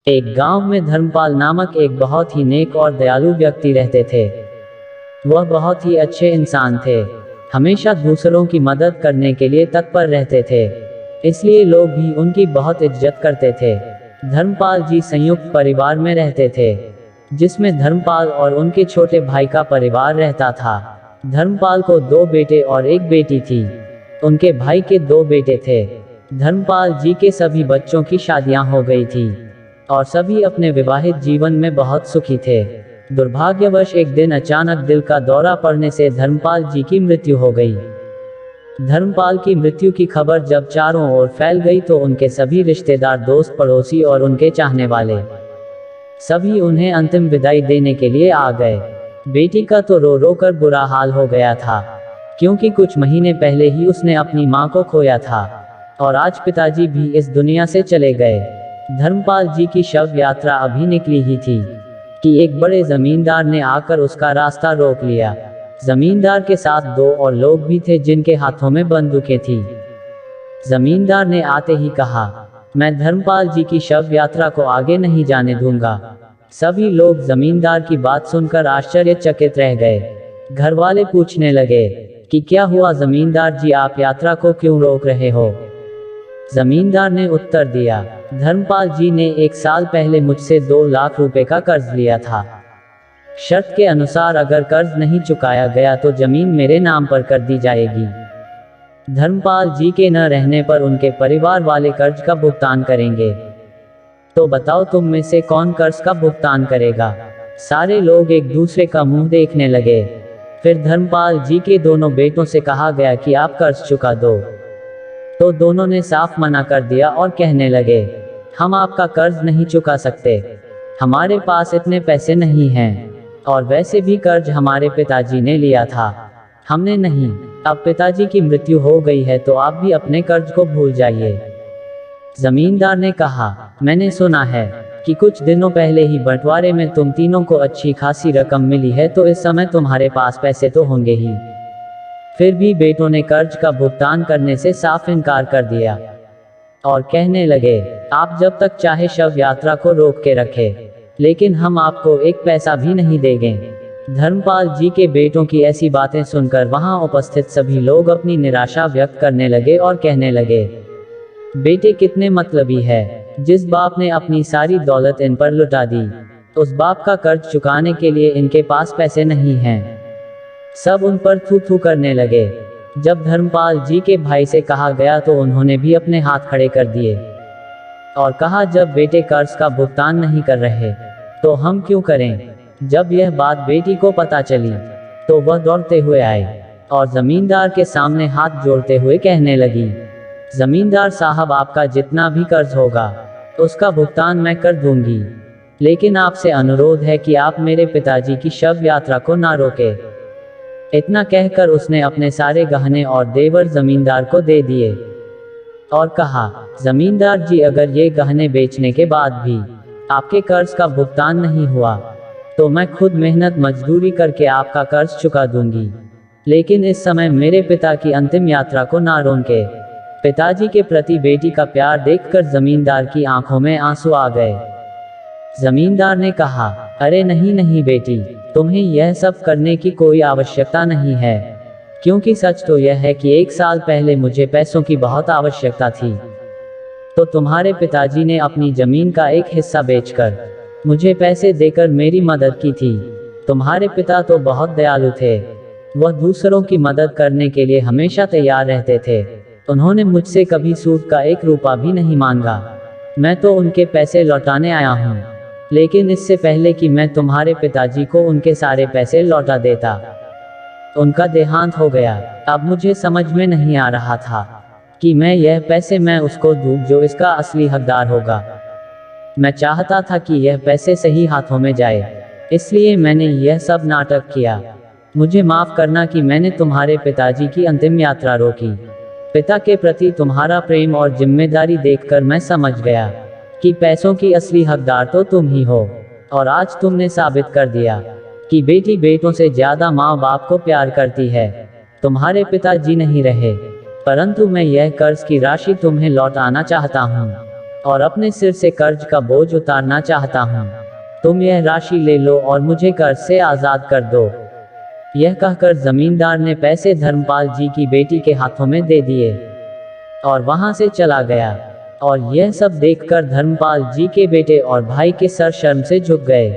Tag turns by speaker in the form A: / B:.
A: एक गांव में धर्मपाल नामक एक बहुत ही नेक और दयालु व्यक्ति रहते थे। वह बहुत ही अच्छे इंसान थे, हमेशा दूसरों की मदद करने के लिए तत्पर रहते थे, इसलिए लोग भी उनकी बहुत इज्जत करते थे। धर्मपाल जी संयुक्त परिवार में रहते थे, जिसमें धर्मपाल और उनके छोटे भाई का परिवार रहता था। धर्मपाल को 2 बेटे और 1 बेटी थी। उनके भाई के 2 बेटे थे। धर्मपाल जी के सभी बच्चों की शादियां हो गई थी और सभी अपने विवाहित जीवन में बहुत सुखी थे। दुर्भाग्यवश एक दिन अचानक दिल का दौरा पड़ने से धर्मपाल जी की मृत्यु हो गई। धर्मपाल की मृत्यु की खबर जब चारों ओर फैल गई तो उनके सभी रिश्तेदार, दोस्त, पड़ोसी और उनके चाहने वाले सभी उन्हें अंतिम विदाई देने के लिए आ गए। बेटी का तो रो रो कर बुरा हाल हो गया था, क्योंकि कुछ महीने पहले ही उसने अपनी मां को खोया था और आज पिताजी भी इस दुनिया से चले गए। धर्मपाल जी की शव यात्रा अभी निकली ही थी कि एक बड़े जमींदार ने आकर उसका रास्ता रोक लिया। जमींदार के साथ 2 और लोग भी थे जिनके हाथों में बंदूकें थी। जमींदार ने आते ही कहा, मैं धर्मपाल जी की शव यात्रा को आगे नहीं जाने दूंगा। सभी लोग जमींदार की बात सुनकर आश्चर्यचकित रह गए। घर वाले पूछने लगे कि क्या हुआ जमींदार जी, आप यात्रा को क्यों रोक रहे हो? जमींदार ने उत्तर दिया, धर्मपाल जी ने 1 साल पहले मुझसे 2 लाख रुपए का कर्ज लिया था। शर्त के अनुसार अगर कर्ज नहीं चुकाया गया तो जमीन मेरे नाम पर कर दी जाएगी। धर्मपाल जी के न रहने पर उनके परिवार वाले कर्ज का भुगतान करेंगे। तो बताओ तुम में से कौन कर्ज का भुगतान करेगा? सारे लोग एक दूसरे का मुंह देखने लगे। फिर धर्मपाल जी के दोनों बेटों से कहा गया कि आप कर्ज चुका दो। तो दोनों ने साफ मना कर दिया और कहने लगे, हम आपका कर्ज नहीं चुका सकते, हमारे पास इतने पैसे नहीं हैं, और वैसे भी कर्ज हमारे पिताजी ने लिया था, हमने नहीं। अब पिताजी की मृत्यु हो गई है तो आप भी अपने कर्ज को भूल जाइए। जमींदार ने कहा, मैंने सुना है कि कुछ दिनों पहले ही बंटवारे में तुम तीनों को अच्छी खासी रकम मिली है, तो इस समय तुम्हारे पास पैसे तो होंगे ही। फिर भी बेटों ने कर्ज का भुगतान करने से साफ इनकार कर दिया और कहने लगे, आप जब तक चाहे शव यात्रा को रोक के रखें, लेकिन हम आपको 1 पैसा भी नहीं देंगे। धर्मपाल जी के बेटों की ऐसी बातें सुनकर वहां उपस्थित सभी लोग अपनी निराशा व्यक्त करने लगे और कहने लगे, बेटे कितने मतलबी है, जिस बाप ने अपनी सारी दौलत इन पर लुटा दी, उस बाप का कर्ज चुकाने के लिए इनके पास पैसे नहीं हैं। सब उन पर थू थू करने लगे। जब धर्मपाल जी के भाई से कहा गया तो उन्होंने भी अपने हाथ खड़े कर दिए और कहा, जब बेटे कर्ज का भुगतान नहीं कर रहे तो हम क्यों करें? जब यह बात बेटी को पता चली तो वह दौड़ते हुए आए और जमींदार के सामने हाथ जोड़ते हुए कहने लगी, जमींदार साहब, आपका जितना भी कर्ज होगा उसका भुगतान मैं कर दूंगी, लेकिन आपसे अनुरोध है कि आप मेरे पिताजी की शव यात्रा को ना रोके। इतना कहकर उसने अपने सारे गहने और जेवर जमींदार को दे दिए और कहा, जमींदार जी, अगर ये गहने बेचने के बाद भी आपके कर्ज का भुगतान नहीं हुआ तो मैं खुद मेहनत मजदूरी करके आपका कर्ज चुका दूंगी, लेकिन इस समय मेरे पिता की अंतिम यात्रा को ना रोके। पिताजी के प्रति बेटी का प्यार देखकर जमींदार की आंखों में आंसू आ गए। जमींदार ने कहा, अरे नहीं नहीं बेटी, तुम्हें यह सब करने की कोई आवश्यकता नहीं है, क्योंकि सच तो यह है कि 1 साल पहले मुझे पैसों की बहुत आवश्यकता थी, तो तुम्हारे पिताजी ने अपनी जमीन का एक हिस्सा बेचकर मुझे पैसे देकर मेरी मदद की थी। तुम्हारे पिता तो बहुत दयालु थे, वह दूसरों की मदद करने के लिए हमेशा तैयार रहते थे। उन्होंने मुझसे कभी सूद का 1 रुपया भी नहीं मांगा। मैं तो उनके पैसे लौटाने आया हूँ, लेकिन इससे पहले कि मैं तुम्हारे पिताजी को उनके सारे पैसे लौटा देता, उनका देहांत हो गया। अब मुझे समझ में नहीं आ रहा था कि यह पैसे मैं उसको दूं जो इसका असली हकदार होगा। मैं चाहता था कि यह पैसे सही हाथों में जाए, इसलिए मैंने यह सब नाटक किया। मुझे माफ करना कि मैंने तुम्हारे पिताजी की अंतिम यात्रा रोकी। पिता के प्रति तुम्हारा प्रेम और जिम्मेदारी देखकर मैं समझ गया कि पैसों की असली हकदार तो तुम ही हो, और आज तुमने साबित कर दिया कि बेटी बेटों से ज्यादा माँ बाप को प्यार करती है। तुम्हारे पिताजी नहीं रहे, परंतु मैं यह कर्ज की राशि तुम्हें लौटाना चाहता हूँ। और अपने सिर से कर्ज का बोझ उतारना चाहता हूँ। तुम यह राशि ले लो और मुझे कर्ज से आज़ाद कर दो। यह कहकर जमींदार ने पैसे धर्मपाल जी की बेटी के हाथों में दे दिए और वहां से चला गया। और यह सब देखकर धर्मपाल जी के बेटे और भाई के सर शर्म से झुक गए।